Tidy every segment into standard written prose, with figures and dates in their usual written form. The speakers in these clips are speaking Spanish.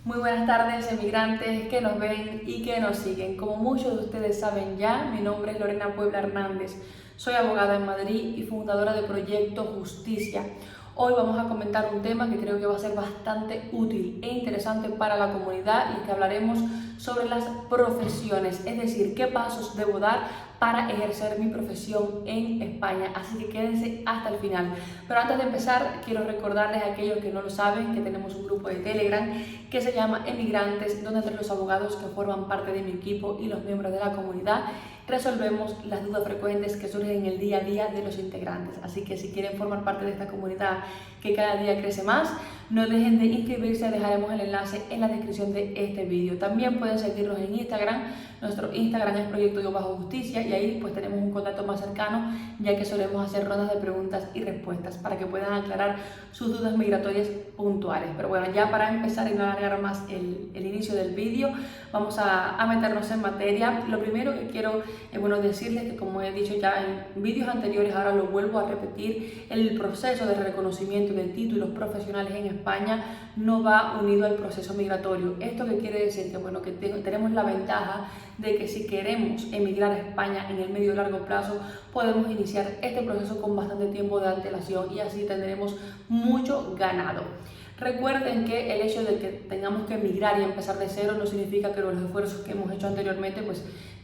Muy buenas tardes, emigrantes que nos ven y que nos siguen. Como muchos de ustedes saben ya, mi nombre es Lorena Puebla Hernández. Soy abogada en Madrid y fundadora de Proyecto Justicia. Hoy vamos a comentar un tema que creo que va a ser bastante útil e interesante para la comunidad, y es que hablaremos sobre las profesiones, es decir, qué pasos debo dar para ejercer mi profesión en España. Así que quédense hasta el final. Pero antes de empezar, quiero recordarles a aquellos que no lo saben que tenemos un grupo de Telegram que se llama Emigrantes, donde entre los abogados que forman parte de mi equipo y los miembros de la comunidad resolvemos las dudas frecuentes que surgen en el día a día de los integrantes. Así que si quieren formar parte de esta comunidad que cada día crece más, no dejen de inscribirse. Dejaremos el enlace en la descripción de este vídeo. También pueden seguirnos en Instagram. Nuestro Instagram es Proyecto-Justicia, y ahí pues tenemos un contacto más cercano, ya que solemos hacer rondas de preguntas y respuestas para que puedan aclarar sus dudas migratorias puntuales. Pero bueno, ya para empezar y no alargar más el inicio del vídeo, vamos a meternos en materia. Lo primero que quiero decirles que, como he dicho ya en vídeos anteriores, ahora lo vuelvo a repetir: el proceso de reconocimiento de títulos profesionales en España no va unido al proceso migratorio. ¿Esto qué quiere decir? Que tenemos la ventaja de que si queremos emigrar a España en el medio y largo plazo, podemos iniciar este proceso con bastante tiempo de antelación, y así tendremos mucho ganado. Recuerden que el hecho de que tengamos que emigrar y empezar de cero no significa que los esfuerzos que hemos hecho anteriormente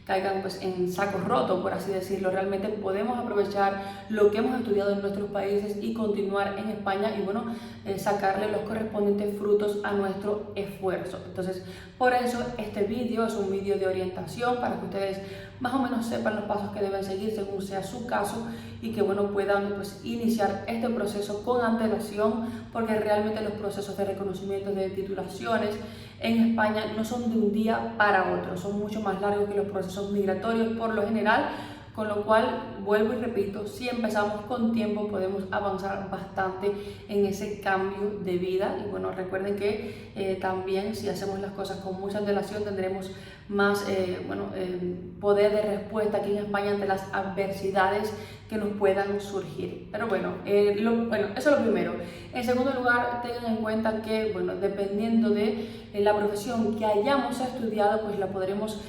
caigan en saco roto, por así decirlo. Realmente podemos aprovechar lo que hemos estudiado en nuestros países y continuar en España y sacarle los correspondientes frutos a nuestro esfuerzo. Entonces, por eso este vídeo es un vídeo de orientación para que ustedes más o menos sepan los pasos que deben seguir según sea su caso, y que puedan iniciar este proceso con antelación, porque realmente los procesos de reconocimiento de titulaciones en España no son de un día para otro, son mucho más largos que los procesos migratorios por lo general, con lo cual, vuelvo y repito, si empezamos con tiempo podemos avanzar bastante en ese cambio de vida. Y recuerden que también si hacemos las cosas con mucha antelación tendremos más poder de respuesta aquí en España ante las adversidades que nos puedan surgir. Pero eso es lo primero. En segundo lugar, tengan en cuenta que dependiendo de la profesión que hayamos estudiado, pues la podremos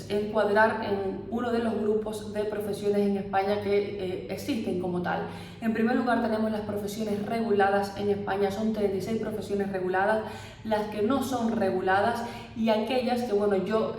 encuadrar en uno de los grupos de profesiones en España que existen como tal. En primer lugar, tenemos las profesiones reguladas en España. Son 36 profesiones reguladas. Las que no son reguladas y aquellas que yo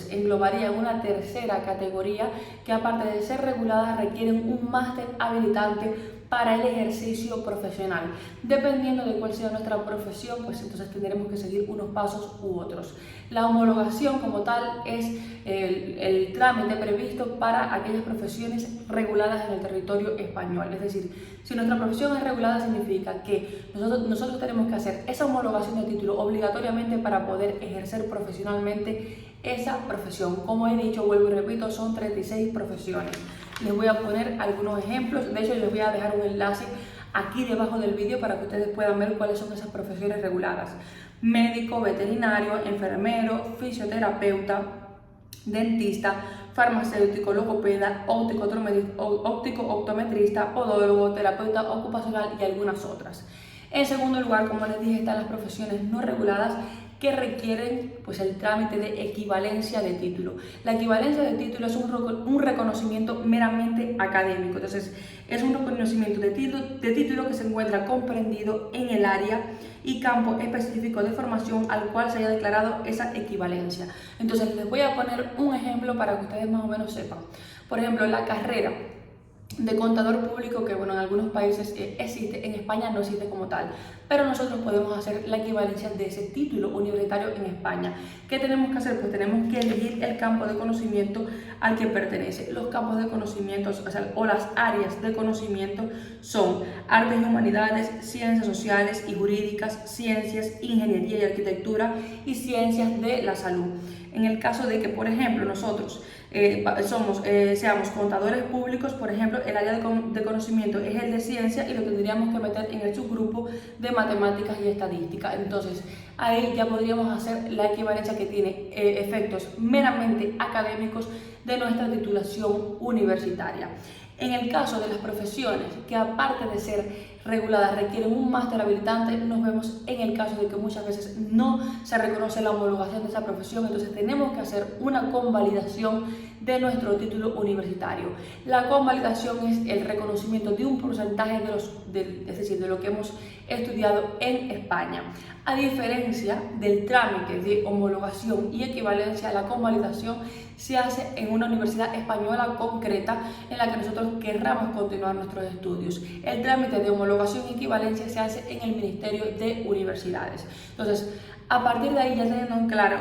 englobaría en una tercera categoría, que aparte de ser reguladas requieren un máster habilitante para el ejercicio profesional. Dependiendo de cuál sea nuestra profesión, entonces tendremos que seguir unos pasos u otros. La homologación como tal es el trámite previsto para aquellas profesiones reguladas en el territorio español. Es decir, si nuestra profesión es regulada, significa que nosotros tenemos que hacer esa homologación de título obligatoriamente para poder ejercer profesionalmente esa profesión. Como he dicho, vuelvo y repito, son 36 profesiones. Les voy a poner algunos ejemplos. De hecho, les voy a dejar un enlace aquí debajo del vídeo para que ustedes puedan ver cuáles son esas profesiones reguladas: médico, veterinario, enfermero, fisioterapeuta, dentista, farmacéutico, logopeda, óptico optometrista, podólogo, terapeuta ocupacional y algunas otras. En segundo lugar, como les dije, están las profesiones no reguladas, que requieren el trámite de equivalencia de título. La equivalencia de título es un reconocimiento meramente académico. Entonces, es un reconocimiento de título que se encuentra comprendido en el área y campo específico de formación al cual se haya declarado esa equivalencia. Entonces, les voy a poner un ejemplo para que ustedes más o menos sepan. Por ejemplo, la carrera de contador público, que en algunos países existe, en España no existe como tal, pero nosotros podemos hacer la equivalencia de ese título universitario en España. ¿Qué tenemos que hacer? Pues tenemos que elegir el campo de conocimiento al que pertenece. Los campos de conocimiento o las áreas de conocimiento son artes y humanidades, ciencias sociales y jurídicas, ciencias, ingeniería y arquitectura y ciencias de la salud. En el caso de que, por ejemplo, nosotros seamos contadores públicos, por ejemplo, el área de conocimiento es el de ciencia y lo tendríamos que meter en el subgrupo de matemáticas y estadística. Entonces, ahí ya podríamos hacer la equivalencia que tiene efectos meramente académicos de nuestra titulación universitaria. En el caso de las profesiones que, aparte de ser reguladas requieren un máster habilitante, nos vemos en el caso de que muchas veces no se reconoce la homologación de esa profesión, entonces tenemos que hacer una convalidación de nuestro título universitario. La convalidación es el reconocimiento de un porcentaje es decir, de lo que hemos estudiado en España. A diferencia del trámite de homologación y equivalencia, la convalidación se hace en una universidad española concreta en la que nosotros querramos continuar nuestros estudios. El trámite de homologación y equivalencia se hace en el Ministerio de Universidades. Entonces, a partir de ahí, ya teniendo claro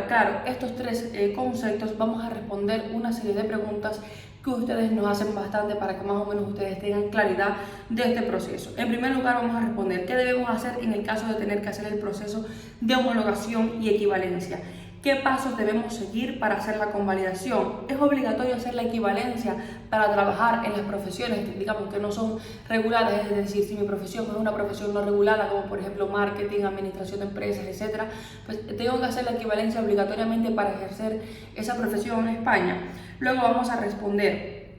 estos tres conceptos, vamos a responder una serie de preguntas que ustedes nos hacen bastante para que más o menos ustedes tengan claridad de este proceso. En primer lugar, vamos a responder qué debemos hacer en el caso de tener que hacer el proceso de homologación y equivalencia. ¿Qué pasos debemos seguir para hacer la convalidación? ¿Es obligatorio hacer la equivalencia para trabajar en las profesiones, digamos, que no son reguladas? Es decir, si mi profesión es una profesión no regulada, como por ejemplo marketing, administración de empresas, etcétera, pues tengo que hacer la equivalencia obligatoriamente para ejercer esa profesión en España. Luego vamos a responder,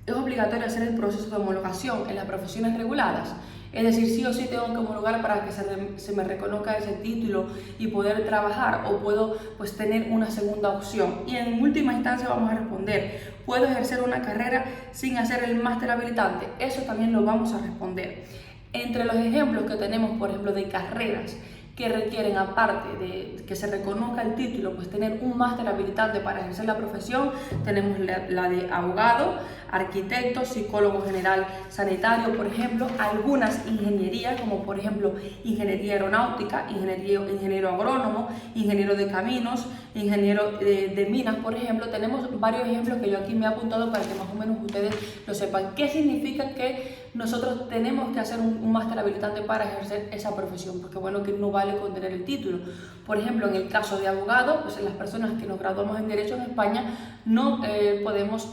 ¿es obligatorio hacer el proceso de homologación en las profesiones reguladas? Es decir, sí o sí tengo que homologar para que se me reconozca ese título y poder trabajar, o puedo pues tener una segunda opción. Y en última instancia vamos a responder, ¿puedo ejercer una carrera sin hacer el máster habilitante? Eso también lo vamos a responder. Entre los ejemplos que tenemos, por ejemplo, de carreras que requieren, aparte de que se reconozca el título, pues tener un máster habilitante para ejercer la profesión, tenemos la de abogado, arquitecto, psicólogo general sanitario, por ejemplo, algunas ingenierías, como por ejemplo ingeniería aeronáutica, ingeniero agrónomo, ingeniero de caminos, ingeniero de minas, por ejemplo. Tenemos varios ejemplos que yo aquí me he apuntado para que más o menos ustedes lo sepan. ¿Qué significa que nosotros tenemos que hacer un máster habilitante para ejercer esa profesión? Porque bueno, que no vale con tener el título. Por ejemplo, en el caso de abogado, pues las personas que nos graduamos en Derecho en España no podemos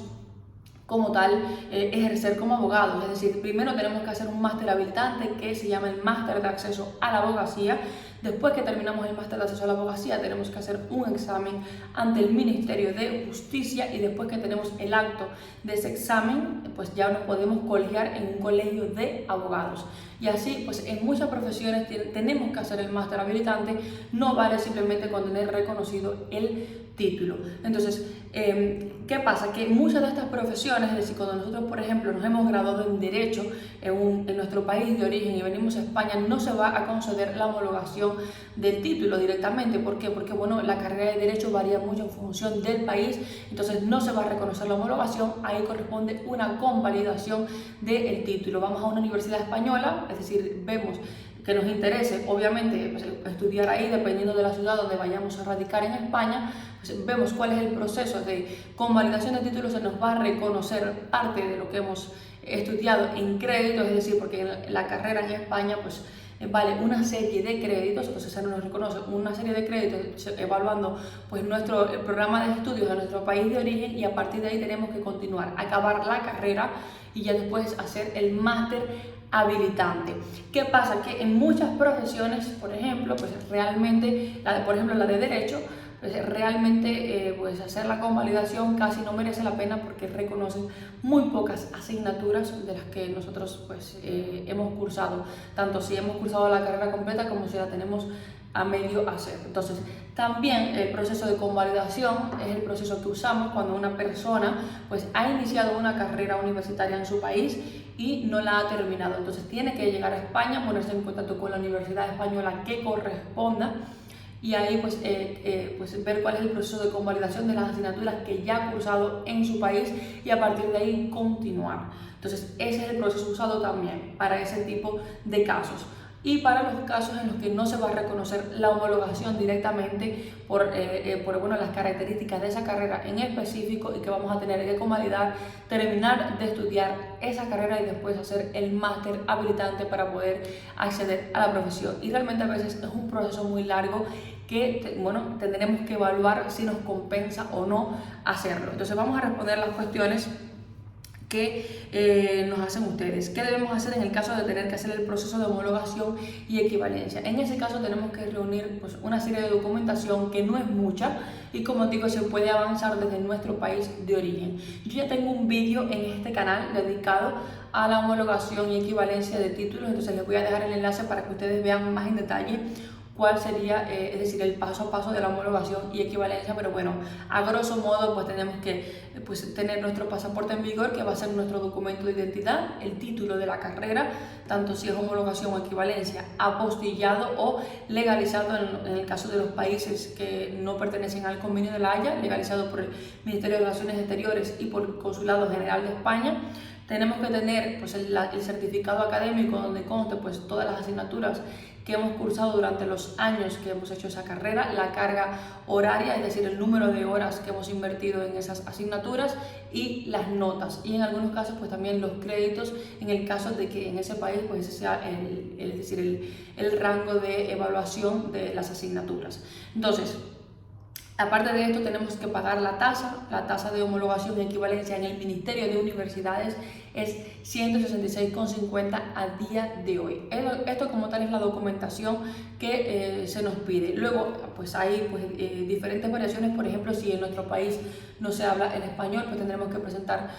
como tal ejercer como abogados. Es decir, primero tenemos que hacer un máster habilitante que se llama el máster de acceso a la abogacía. Después que terminamos el máster de acceso a la abogacía, tenemos que hacer un examen ante el Ministerio de Justicia, y después que tenemos el acto de ese examen, pues ya nos podemos colegiar en un colegio de abogados. Y así, pues en muchas profesiones tenemos que hacer el máster habilitante, no vale simplemente con tener reconocido el título. Entonces, ¿qué pasa? Que muchas de estas profesiones, es decir, cuando nosotros, por ejemplo, nos hemos graduado en Derecho en nuestro país de origen y venimos a España, no se va a conceder la homologación del título directamente. ¿Por qué? Porque bueno, la carrera de Derecho varía mucho en función del país, entonces no se va a reconocer la homologación. Ahí corresponde una convalidación del título. Vamos a una universidad española, es decir, vemos que nos interese, obviamente, pues, estudiar ahí, dependiendo de la ciudad donde vayamos a radicar en España, pues, vemos cuál es el proceso de convalidación de títulos. Se nos va a reconocer parte de lo que hemos estudiado en créditos, es decir, porque la carrera en España pues vale una serie de créditos, entonces se nos reconoce una serie de créditos evaluando pues nuestro programa de estudios de nuestro país de origen, y a partir de ahí tenemos que continuar, acabar la carrera y ya después hacer el máster habilitante. ¿Qué pasa? Que en muchas profesiones, por ejemplo, pues realmente, por ejemplo la de Derecho, pues realmente pues hacer la convalidación casi no merece la pena, porque reconocen muy pocas asignaturas de las que nosotros pues hemos cursado, tanto si hemos cursado la carrera completa como si la tenemos a medio hacer. Entonces, también el proceso de convalidación es el proceso que usamos cuando una persona pues ha iniciado una carrera universitaria en su país y no la ha terminado. Entonces tiene que llegar a España, ponerse en contacto con la universidad española que corresponda, y ahí pues ver cuál es el proceso de convalidación de las asignaturas que ya ha cursado en su país, y a partir de ahí continuar. Entonces ese es el proceso usado también para ese tipo de casos. Y para los casos en los que no se va a reconocer la homologación directamente por bueno, las características de esa carrera en específico, y que vamos a tener que convalidar, terminar de estudiar esa carrera y después hacer el máster habilitante para poder acceder a la profesión. Y realmente a veces es un proceso muy largo que bueno, tendremos que evaluar si nos compensa o no hacerlo. Entonces vamos a responder las cuestiones que nos hacen ustedes. ¿Qué debemos hacer en el caso de tener que hacer el proceso de homologación y equivalencia? En ese caso tenemos que reunir pues una serie de documentación que no es mucha, y como digo, se puede avanzar desde nuestro país de origen. Yo ya tengo un vídeo en este canal dedicado a la homologación y equivalencia de títulos. Entonces les voy a dejar el enlace para que ustedes vean más en detalle cuál sería, es decir, el paso a paso de la homologación y equivalencia. Pero bueno, a grosso modo pues tenemos que tener nuestro pasaporte en vigor, que va a ser nuestro documento de identidad, el título de la carrera, tanto si es homologación o equivalencia, apostillado o legalizado en el caso de los países que no pertenecen al Convenio de La Haya, legalizado por el Ministerio de Relaciones Exteriores y por el Consulado General de España. Tenemos que tener pues, el certificado académico donde conste pues, todas las asignaturas que hemos cursado durante los años que hemos hecho esa carrera, la carga horaria, es decir, el número de horas que hemos invertido en esas asignaturas y las notas. Y en algunos casos pues también los créditos en el caso de que en ese país pues ese sea el rango de evaluación de las asignaturas. Entonces, aparte de esto tenemos que pagar la tasa de homologación y equivalencia en el Ministerio de Universidades es 166,50 a día de hoy. Esto como tal es la documentación que se nos pide. Luego pues hay diferentes variaciones. Por ejemplo, si en nuestro país no se habla el español, pues tendremos que presentar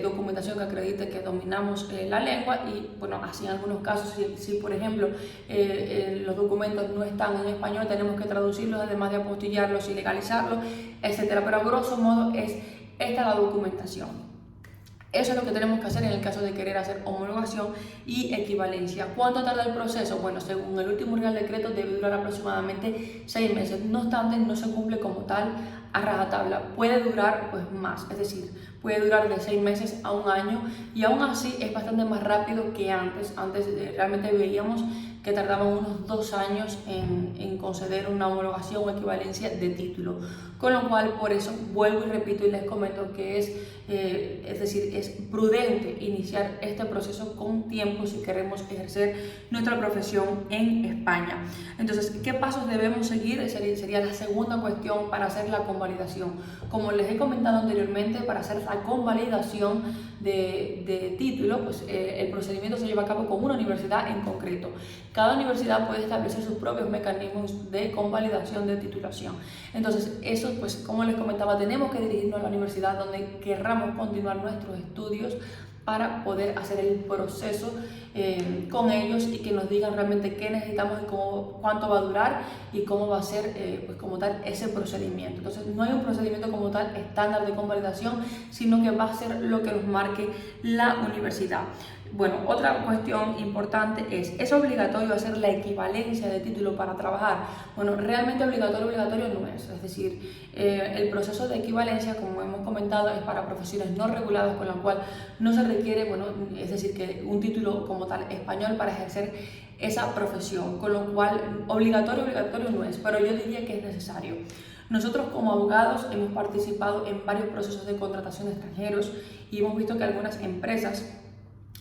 documentación que acredite que dominamos la lengua. Y bueno, así en algunos casos, si por ejemplo los documentos no están en español, tenemos que traducirlos, además de apostillarlos y legalizarlos, etcétera. Pero a grosso modo es esta la documentación. Eso es lo que tenemos que hacer en el caso de querer hacer homologación y equivalencia. ¿Cuánto tarda el proceso? Bueno, según el último Real Decreto debe durar aproximadamente 6 meses. No obstante, no se cumple como tal a rajatabla. Puede durar pues más, es decir, puede durar de 6 meses a 1 año, y aún así es bastante más rápido que antes. Antes realmente veíamos que tardaban unos 2 años en conceder una homologación o equivalencia de título. Con lo cual, por eso vuelvo y repito y les comento que es decir, es prudente iniciar este proceso con tiempo si queremos ejercer nuestra profesión en España. Entonces, ¿qué pasos debemos seguir? Sería la segunda cuestión para hacer la convalidación. Como les he comentado anteriormente, para hacer la convalidación de título, pues el procedimiento se lleva a cabo con una universidad en concreto. Cada universidad puede establecer sus propios mecanismos de convalidación de titulación. Entonces, eso, pues como les comentaba, tenemos que dirigirnos a la universidad donde querramos continuar nuestros estudios para poder hacer el proceso con ellos y que nos digan realmente qué necesitamos y cuánto va a durar y cómo va a ser pues como tal ese procedimiento. Entonces no hay un procedimiento como tal estándar de convalidación, sino que va a ser lo que nos marque la universidad. Bueno, otra cuestión importante ¿es obligatorio hacer la equivalencia de título para trabajar? Bueno, realmente obligatorio no es. Es decir, el proceso de equivalencia, como hemos comentado, es para profesiones no reguladas, con la cual no se requiere, bueno, es decir, que un título como tal español para ejercer esa profesión, con lo cual obligatorio no es, pero yo diría que es necesario. Nosotros como abogados hemos participado en varios procesos de contratación de extranjeros y hemos visto que algunas empresas,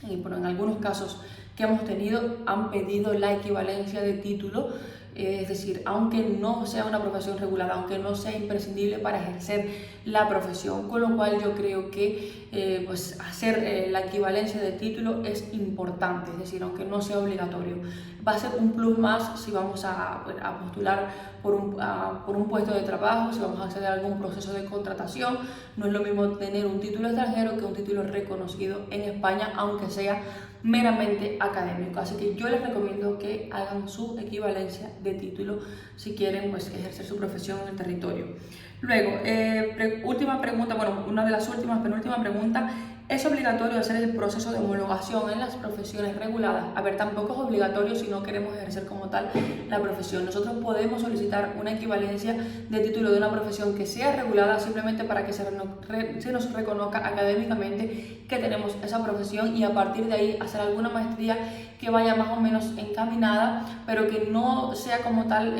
y bueno, en algunos casos que hemos tenido, han pedido la equivalencia de título, es decir, aunque no sea una profesión regulada, aunque no sea imprescindible para ejercer la profesión, con lo cual yo creo que pues hacer la equivalencia de título es importante, es decir, aunque no sea obligatorio. Va a ser un plus más si vamos a postular por un puesto de trabajo, si vamos a acceder a algún proceso de contratación. No es lo mismo tener un título extranjero que un título reconocido en España, aunque sea meramente académico. Así que yo les recomiendo que hagan su equivalencia de título si quieren pues ejercer su profesión en el territorio. Luego, última pregunta, bueno, una de las últimas, penúltima pregunta: ¿es obligatorio hacer el proceso de homologación en las profesiones reguladas? A ver, tampoco es obligatorio si no queremos ejercer como tal la profesión. Nosotros podemos solicitar una equivalencia de título de una profesión que sea regulada, simplemente para que se nos reconozca académicamente que tenemos esa profesión, y a partir de ahí hacer alguna maestría que vaya más o menos encaminada, pero que no sea como tal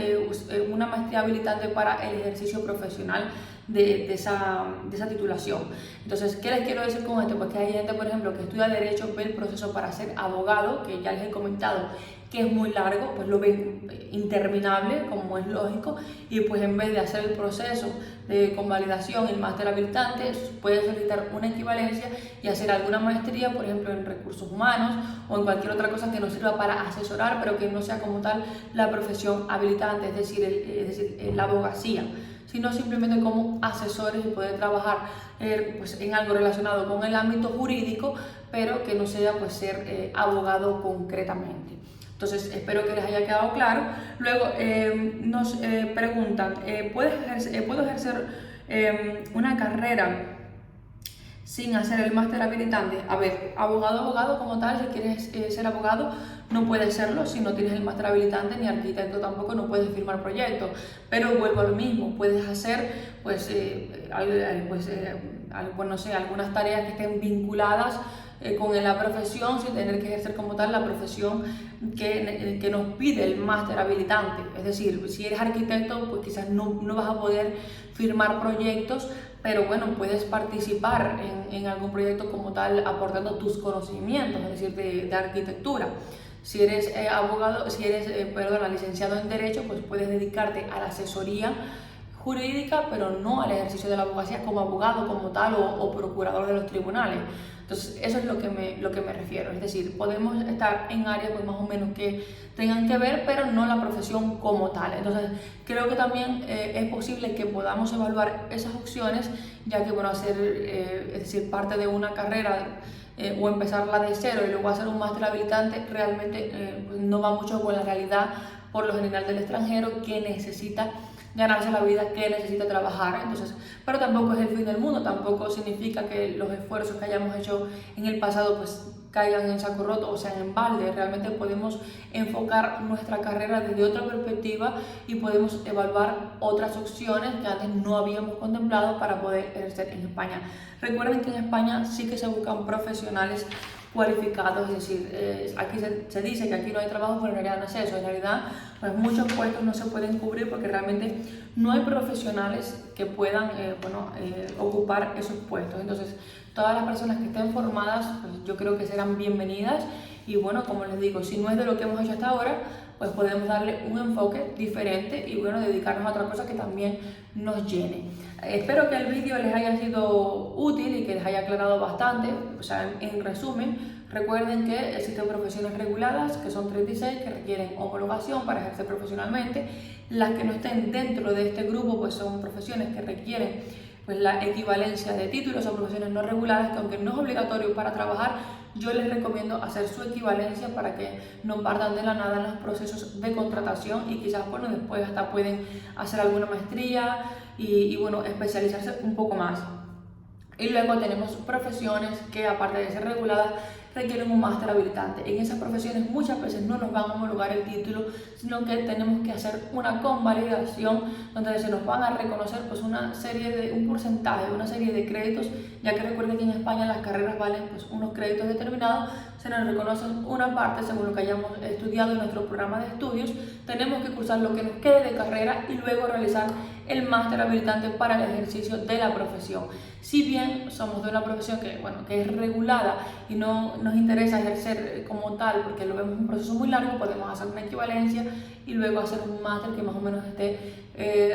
una maestría habilitante para el ejercicio profesional de esa titulación. Entonces, ¿qué les quiero decir con esto? Pues que hay gente, por ejemplo, que estudia Derecho, ve el proceso para ser abogado, que ya les he comentado que es muy largo, pues lo ven interminable, como es lógico, y pues en vez de hacer el proceso de convalidación, el máster habilitante, puedes solicitar una equivalencia y hacer alguna maestría, por ejemplo, en recursos humanos o en cualquier otra cosa que nos sirva para asesorar, pero que no sea como tal la profesión habilitante, es decir, la abogacía, sino simplemente como asesores y poder trabajar pues, en algo relacionado con el ámbito jurídico, pero que no sea pues, ser abogado concretamente. Entonces, espero que les haya quedado claro. Luego nos preguntan, ¿puedo ejercer una carrera sin hacer el máster habilitante? A ver, abogado como tal, si quieres ser abogado, no puedes serlo si no tienes el máster habilitante, ni arquitecto tampoco, no puedes firmar proyectos. Pero vuelvo a lo mismo, puedes hacer pues, no sé, algunas tareas que estén vinculadas con la profesión sin tener que ejercer como tal la profesión que nos pide el máster habilitante. Es decir, si eres arquitecto, pues quizás no vas a poder firmar proyectos, pero bueno, puedes participar en algún proyecto como tal aportando tus conocimientos, es decir, de arquitectura. Si eres licenciado en Derecho, pues puedes dedicarte a la asesoría jurídica, pero no al ejercicio de la abogacía como abogado como tal o procurador de los tribunales. Entonces, eso es lo que me refiero. Es decir, podemos estar en áreas pues, más o menos que tengan que ver, pero no la profesión como tal. Entonces, creo que también es posible que podamos evaluar esas opciones, ya que bueno, hacer es decir, parte de una carrera o empezarla de cero y luego hacer un máster habilitante realmente no va mucho con la realidad por lo general del extranjero, que necesita ganarse la vida, que necesita trabajar. Entonces, pero tampoco es el fin del mundo, tampoco significa que los esfuerzos que hayamos hecho en el pasado pues caigan en saco roto o sean en balde. Realmente podemos enfocar nuestra carrera desde otra perspectiva y podemos evaluar otras opciones que antes no habíamos contemplado para poder ejercer en España. Recuerden que en España sí que se buscan profesionales cualificados, es decir, aquí se dice que aquí no hay trabajo, pero en realidad no es eso. En realidad, pues muchos puestos no se pueden cubrir porque realmente no hay profesionales que puedan ocupar esos puestos. Entonces, todas las personas que estén formadas, pues yo creo que serán bienvenidas. Y bueno, como les digo, si no es de lo que hemos hecho hasta ahora, pues podemos darle un enfoque diferente y bueno, dedicarnos a otra cosa que también nos llene. Espero que el vídeo les haya sido útil y que les haya aclarado bastante. O sea, en resumen, recuerden que existen profesiones reguladas, que son 36, que requieren homologación para ejercer profesionalmente. Las que no estén dentro de este grupo, pues son profesiones que requieren pues la equivalencia de títulos, son profesiones no reguladas que aunque no es obligatorio para trabajar, yo les recomiendo hacer su equivalencia para que no partan de la nada en los procesos de contratación y quizás bueno, después hasta pueden hacer alguna maestría y bueno, especializarse un poco más. Y luego tenemos profesiones que aparte de ser reguladas requieren un máster habilitante. En esas profesiones muchas veces no nos van a homologar el título, sino que tenemos que hacer una convalidación donde se nos van a reconocer pues un porcentaje, una serie de créditos, ya que recuerden que en España las carreras valen pues unos créditos determinados, se nos reconocen una parte según lo que hayamos estudiado en nuestro programa de estudios, tenemos que cursar lo que nos quede de carrera y luego realizar el máster habilitante para el ejercicio de la profesión. Si bien somos de una profesión que es regulada y no nos interesa ejercer como tal porque lo vemos un proceso muy largo, podemos hacer una equivalencia y luego hacer un máster que más o menos esté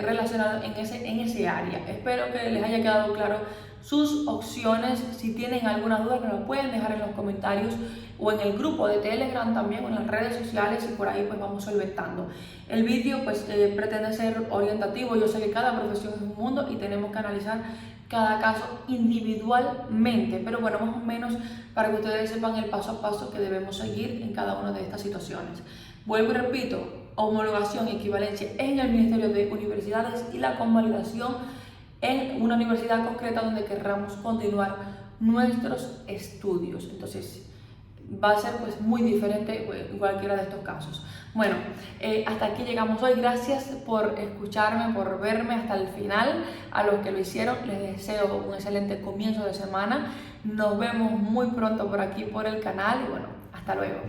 relacionado en ese área. Espero que les haya quedado claro sus opciones. Si tienen alguna duda, nos lo pueden dejar en los comentarios o en el grupo de Telegram también o en las redes sociales y por ahí pues vamos solventando. El vídeo pues pretende ser orientativo. Yo sé que cada profesión es un mundo y tenemos que analizar cada caso individualmente, pero bueno, más o menos para que ustedes sepan el paso a paso que debemos seguir en cada una de estas situaciones. Vuelvo y repito, homologación y equivalencia en el Ministerio de Universidades y la convalidación en una universidad concreta donde querramos continuar nuestros estudios. Entonces, va a ser pues muy diferente en cualquiera de estos casos. Bueno, hasta aquí llegamos hoy. Gracias por escucharme, por verme hasta el final. A los que lo hicieron, les deseo un excelente comienzo de semana. Nos vemos muy pronto por aquí, por el canal y bueno, hasta luego.